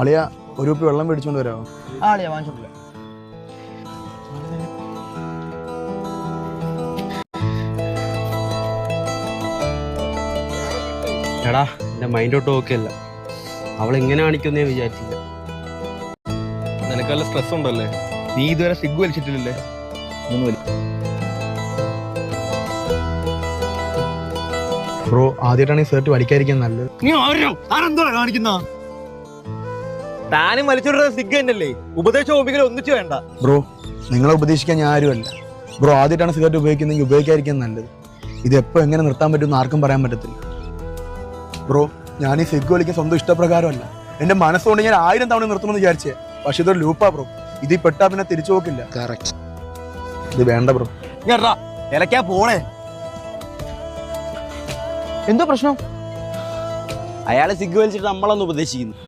അളിയ ഒരു കുപ്പി വെള്ളം മേടിച്ചോണ്ട് വരാമോ? ആളിയാ വാങ്ങിച്ചോണ്ടില്ല. എടാ എൻ്റെ മൈൻഡോട്ട് ഓക്കെ അല്ല. അവൾ എങ്ങനെ കാണിക്കുന്നേ വിചാരിച്ചില്ല. നിനക്ക് നല്ല സ്ട്രെസ് ഉണ്ടല്ലേ? നീ ഇതുവരെ സിഗ് വലിച്ചിട്ടില്ലല്ലേ? ബ്രോ ആദ്യമായിട്ടാണ് ഈ സേർട്ട് വലിക്കാതിരിക്കാൻ നല്ലത്. താനും വലിച്ചോടുന്ന സിഗ് തന്നെയല്ലേ? ഉപദേശം ഓപിക്കലും ഒന്നിച്ചു വേണ്ട. ബ്രോ നിങ്ങളെ ഉപദേശിക്കാൻ ഞാൻ ആരുമല്ല. ബ്രോ ആദ്യമായിട്ടാണ് സിഗരറ്റ് ഉപയോഗിക്കുന്നതെങ്കിൽ ഉപയോഗിക്കാതിരിക്കാൻ നല്ലത്. ഇത് എപ്പോൾ എങ്ങനെ നിർത്താൻ പറ്റുമെന്ന് ആർക്കും പറയാൻ പറ്റത്തില്ല. ബ്രോ ഞാൻ ഈ സിഗ് വലിക്കാൻ സ്വന്തം ഇഷ്ടപ്രകാരമല്ല, എൻ്റെ മനസ്സുകൊണ്ട് ഞാൻ 1000 തവണ നിർത്തണമെന്ന് വിചാരിച്ചേ. പക്ഷെ ഇതൊരു ലൂപ്പാ ബ്രോ. ഇതിൽ പെട്ടാ പിന്നെ തിരിച്ചു പോക്കില്ല. ഇത് വേണ്ട ബ്രോ. ഇലക്കാ പോണേ. എന്തോ പ്രശ്നം? അയാളെ സിഗ് വലിച്ചിട്ട് നമ്മളൊന്ന് ഉപദേശിക്കുന്നു.